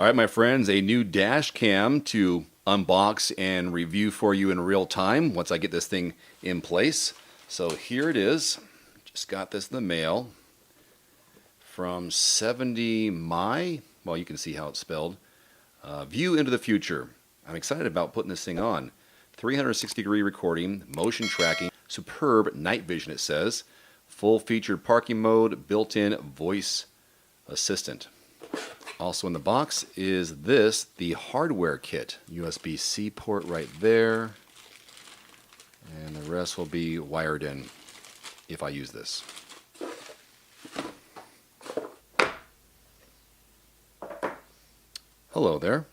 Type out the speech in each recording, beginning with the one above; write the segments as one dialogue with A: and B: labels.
A: right, my friends, a new dash cam to unbox and review for you in real time once I get this thing in place. So here it is. Just got this in the mail from 70 My. Well, you can see how it's spelled. View into the future. I'm excited about putting this thing on. 360-degree recording, motion tracking, superb night vision, it says. Full-featured parking mode, built-in voice assistant. Also in the box is this, the hardware kit. USB-C port right there. And the rest will be wired in if I use this. Hello there.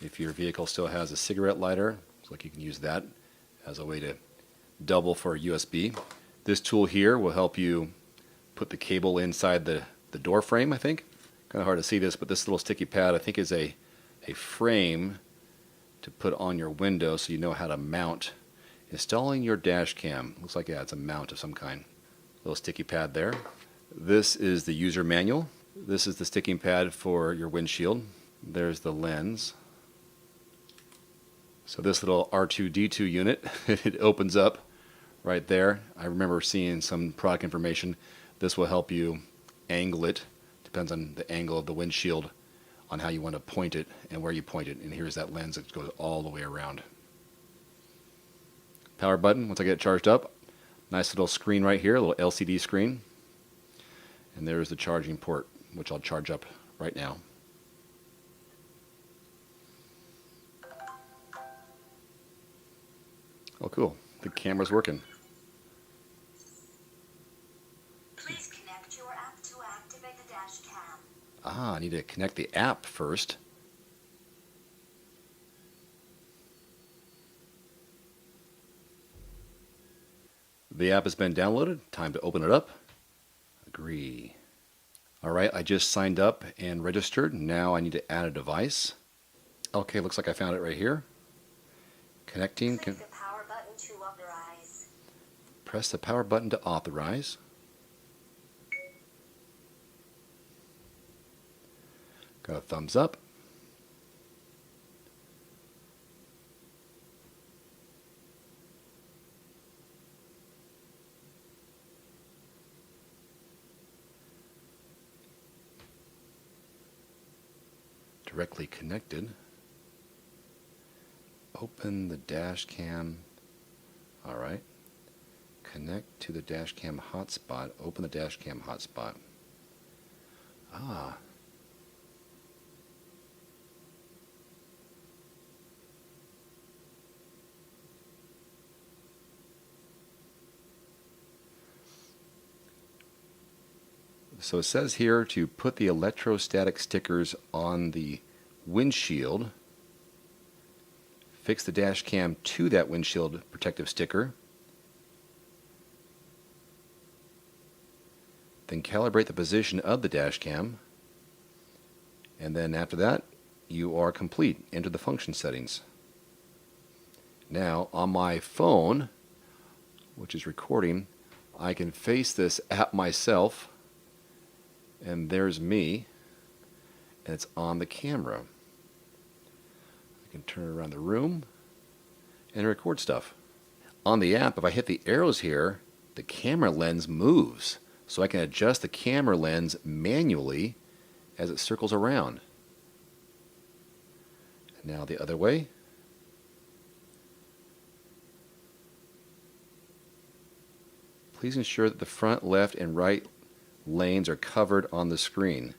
A: If your vehicle still has a cigarette lighter, looks like you can use that as a way to double for USB. This tool here will help you put the cable inside the door frame, I think. Kind of hard to see this, but this little sticky pad I think is a frame to put on your window so you know how to mount. Installing your dash cam. Looks like, yeah, it's a mount of some kind. Little sticky pad there. This is the user manual. This is the sticking pad for your windshield. There's the lens. So this little R2-D2 unit, it opens up right there. I remember seeing some product information. This will help you angle it. Depends on the angle of the windshield on how you want to point it and where you point it. And here's that lens that goes all the way around. Power button, once I get it charged up. Nice little screen right here, a little LCD screen. And there's the charging port, which I'll charge up right now. Oh, cool. The camera's working.
B: Please connect your app to activate the dash cam.
A: Ah, I need to connect the app first. The app has been downloaded. Time to open it up. Agree. All right, I just signed up and registered. Now I need to add a device. Okay, looks like I found it right here. Connecting.
B: Click the power button to authorize.
A: Press the power button to authorize. Got a thumbs up. Directly connected. Open the dash cam. All right. Connect to the dash cam hotspot. Open the dash cam hotspot. Ah. So it says here to put the electrostatic stickers on the windshield. Fix the dash cam to that windshield protective sticker. Then calibrate the position of the dash cam. And then after that, you are complete. Enter the function settings. Now, on my phone, which is recording, I can face this app myself. And there's me. And it's on the camera. I can turn it around the room and record stuff. On the app, if I hit the arrows here, the camera lens moves. So I can adjust the camera lens manually as it circles around. And now the other way. Please ensure that the front, left, and right lanes are covered on the screen.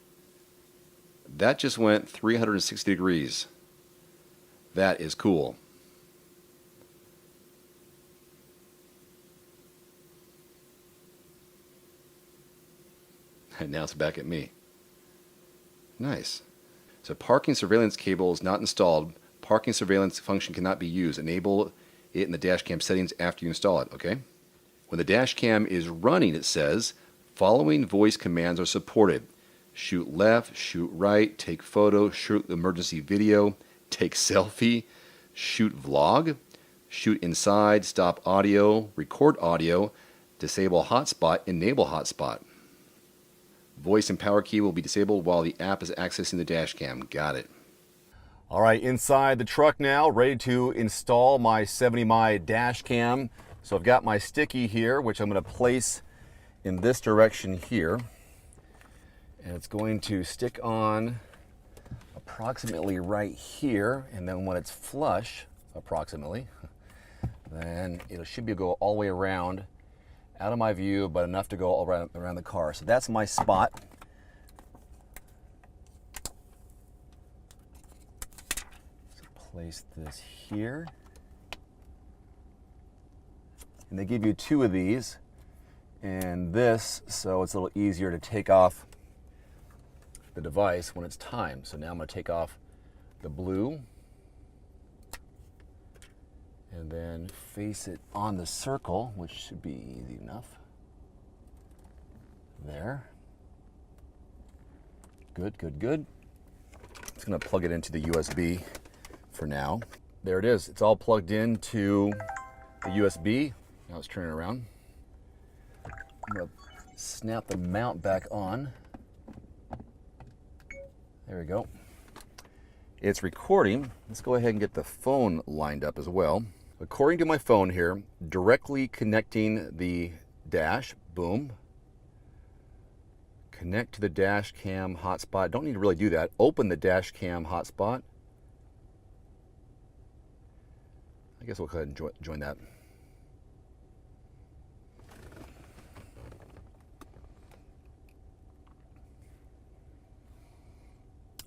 A: That just went 360 degrees. That is cool. And now it's back at me. Nice. So parking surveillance cable is not installed. Parking surveillance function cannot be used. Enable it in the dash cam settings after you install it, okay? When the dash cam is running, it says, following voice commands are supported. Shoot left, shoot right, take photo, shoot emergency video, take selfie, shoot vlog, shoot inside, stop audio, record audio, Disable hotspot, enable hotspot. Voice and power key will be disabled while the app is accessing the dash cam. Got it. All right, inside the truck now, ready to install my 70mi dash cam. So I've got my sticky here, which I'm going to place in this direction here. And it's going to stick on approximately right here. And then when it's flush, approximately, then it should be go all the way around, out of my view, but enough to go all around the car. So that's my spot. So place this here. And they give you 2 of these and this, so it's a little easier to take off the device when it's time. So now I'm going to take off the blue and then face it on the circle, which should be easy enough. There. Good, good, good. Just going to plug it into the USB for now. There it is. It's all plugged into the USB. Now let's turn it around. I'm going to snap the mount back on. There we go. It's recording. Let's go ahead and get the phone lined up as well. According to my phone here, directly connecting the dash, boom. Connect to the dash cam hotspot. Don't need to really do that. Open the dash cam hotspot. I guess we'll go ahead and join that.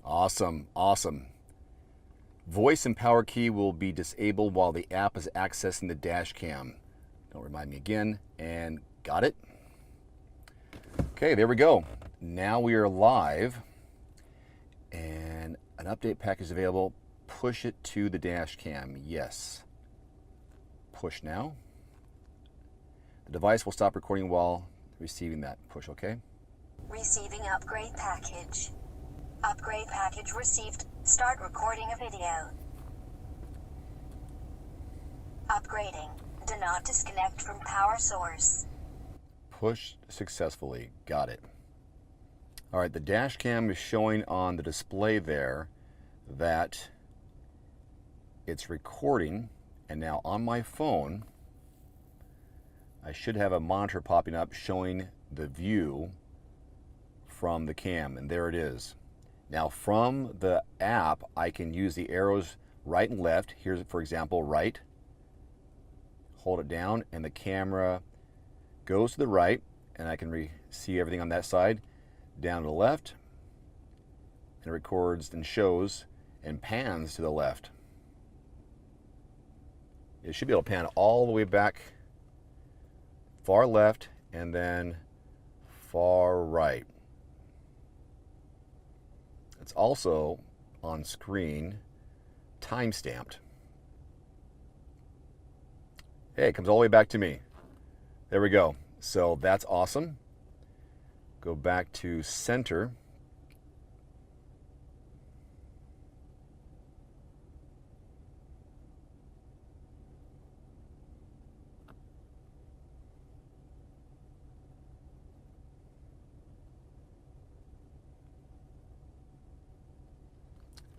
A: Awesome, awesome. Voice and power key will be disabled while the app is accessing the dash cam. Don't remind me again, and got it. Okay, there we go. Now we are live, and an update package is available. Push it to the dash cam, yes. Push now. The device will stop recording while receiving that. Push, okay?
B: Receiving upgrade package. Upgrade package received. Start recording a video. Upgrading. Do not disconnect from power source.
A: Push successfully. Got it. All right, the dash cam is showing on the display there that it's recording, and now on my phone I should have a monitor popping up showing the view from the cam, and there it is. Now from the app, I can use the arrows right and left. Here's, for example, right. Hold it down and the camera goes to the right, and I can see everything on that side. Down to the left, and it records and shows and pans to the left. It should be able to pan all the way back, far left, and then far right. It's also on screen time-stamped. Hey, it comes all the way back to me. There we go. So that's awesome. Go back to center.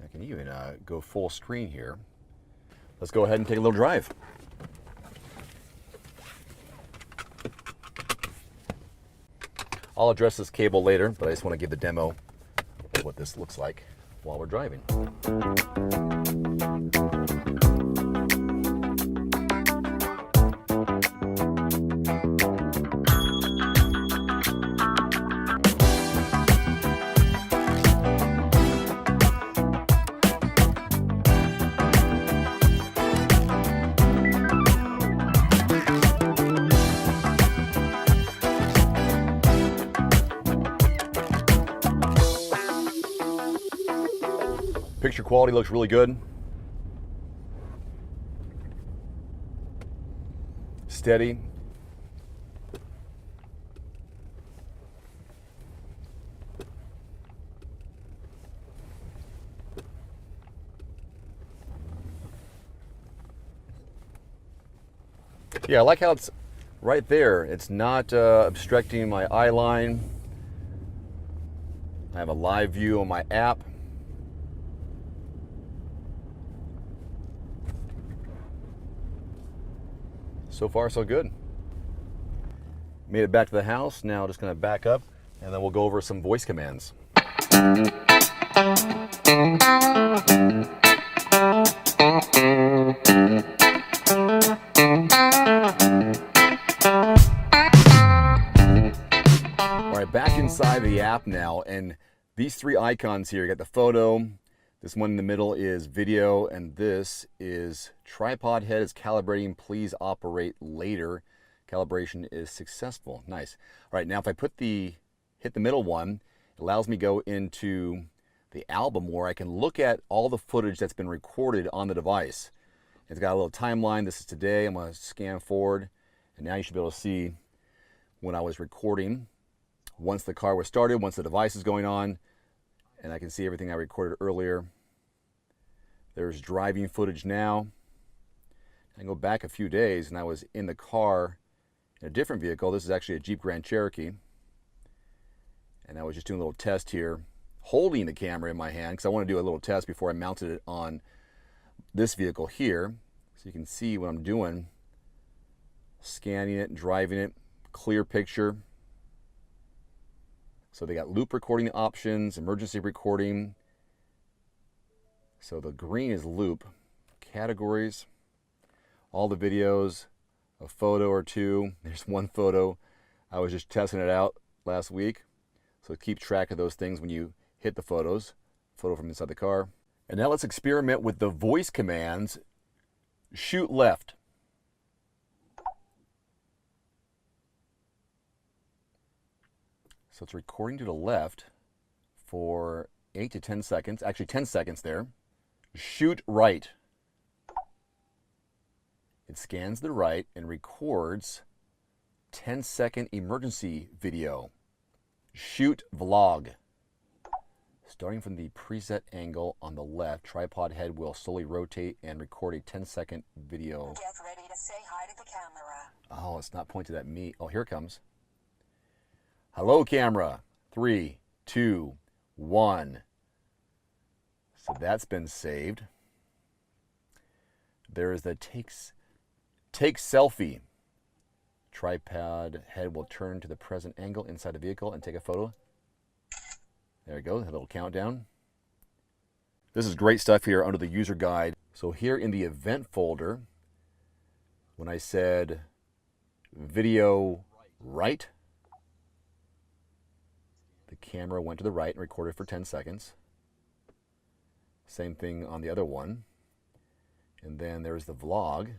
A: I can even go full screen here. Let's go ahead and take a little drive. I'll address this cable later, but I just want to give the demo of what this looks like while we're driving. Picture quality looks really good. Steady. Yeah, I like how it's right there. It's not obstructing my eye line. I have a live view on my app. So far, so good. Made it back to the house. Now just gonna back up and then we'll go over some voice commands. All right, back inside the app now, and these three icons here, you got the photo, this one in the middle is video, and this is tripod head is calibrating, please operate later. Calibration is successful. Nice. All right, now if I hit the middle one, it allows me to go into the album where I can look at all the footage that's been recorded on the device. It's got a little timeline. This is today. I'm going to scan forward, and now you should be able to see when I was recording, once the car was started, once the device is going on, and I can see everything I recorded earlier. There's driving footage now. I can go back a few days, and I was in the car in a different vehicle. This is actually a Jeep Grand Cherokee, and I was just doing a little test here, holding the camera in my hand because I want to do a little test before I mounted it on this vehicle here, so you can see what I'm doing, scanning it, driving it, clear picture. So they got loop recording options, emergency recording. So the green is loop, categories, all the videos, a photo or two. There's one photo. I was just testing it out last week. So keep track of those things when you hit the photos. Photo from inside the car. And now let's experiment with the voice commands. Shoot left. So it's recording to the left for 8 to 10 seconds. Actually 10 seconds there. Shoot right. It scans the right and records 10-second emergency video. Shoot vlog. Starting from the preset angle on the left, tripod head will slowly rotate and record a 10-second video.
B: Get ready to say hi to the camera.
A: Oh, it's not pointed at me. Oh, here it comes. Hello, camera. 3, 2, 1. So that's been saved. There is the take selfie. Tripod head will turn to the present angle inside the vehicle and take a photo. There we go, a little countdown. This is great stuff here under the user guide. So here in the event folder, when I said video right, the camera went to the right and recorded for 10 seconds. Same thing on the other one. And then there's the vlog.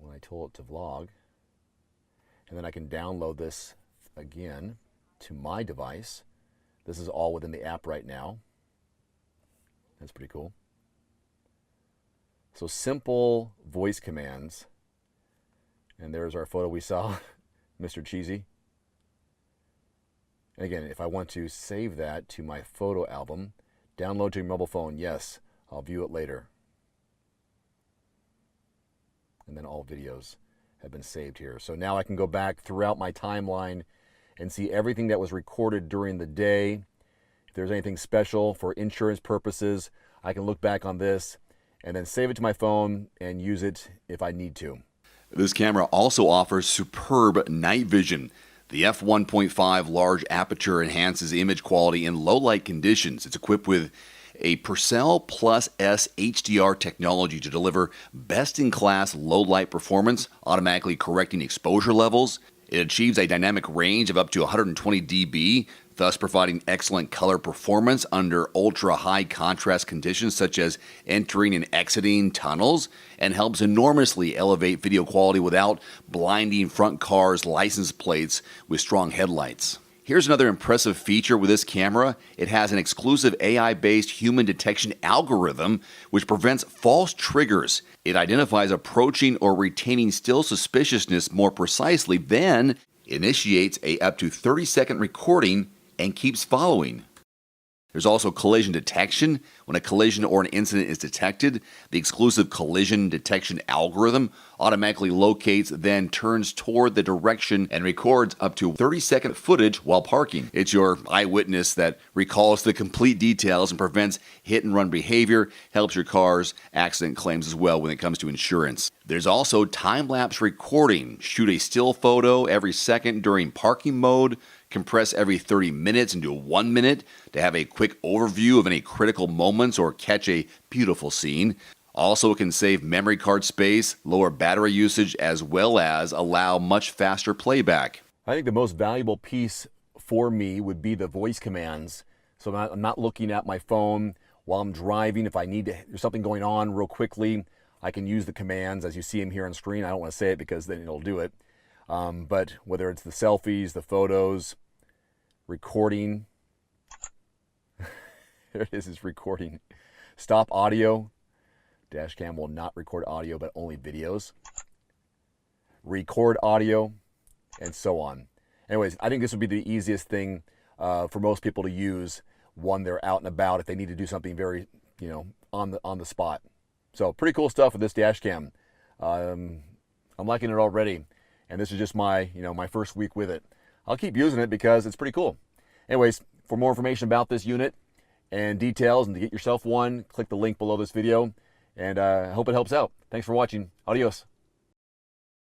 A: When I told it to vlog. And then I can download this again to my device. This is all within the app right now. That's pretty cool. So simple voice commands. And there's our photo we saw, Mr. Cheesy. And again, if I want to save that to my photo album, download to your mobile phone, yes, I'll view it later. And then all videos have been saved here. So now I can go back throughout my timeline and see everything that was recorded during the day. If there's anything special for insurance purposes, I can look back on this and then save it to my phone and use it if I need to.
C: This camera also offers superb night vision. The f1.5 large aperture enhances image quality in low light conditions. It's equipped with a Purcell Plus S HDR technology to deliver best-in-class low-light performance, automatically correcting exposure levels. It achieves a dynamic range of up to 120 dB, thus providing excellent color performance under ultra-high contrast conditions such as entering and exiting tunnels, and helps enormously elevate video quality without blinding front cars' license plates with strong headlights. Here's another impressive feature with this camera. It has an exclusive AI-based human detection algorithm which prevents false triggers. It identifies approaching or retaining still suspiciousness more precisely, then initiates a up to 30-second recording and keeps following. There's also collision detection. When a collision or an incident is detected, the exclusive collision detection algorithm automatically locates, then turns toward the direction and records up to 30-second footage while parking. It's your eyewitness that recalls the complete details and prevents hit and run behavior, helps your car's accident claims as well when it comes to insurance. There's also time-lapse recording. Shoot a still photo every second during parking mode, compress every 30 minutes into 1 minute to have a quick overview of any critical moments or catch a beautiful scene. Also, it can save memory card space, lower battery usage, as well as allow much faster playback. I think the most valuable piece for me would be the voice commands. So I'm not looking at my phone while I'm driving. If I need to, there's something going on real quickly, I can use the commands as you see them here on screen. I don't want to say it because then it'll do it. But whether it's the selfies, the photos, recording, there it is, it's recording. Stop audio. Dash cam will not record audio, but only videos. Record audio, and so on. Anyways, I think this would be the easiest thing for most people to use when they're out and about if they need to do something very, on the spot. So pretty cool stuff with this dash cam. I'm liking it already, and this is just my, my first week with it. I'll keep using it because it's pretty cool. Anyways, for more information about this unit and details and to get yourself one, click the link below this video. And I hope it helps out. Thanks for watching. Adios.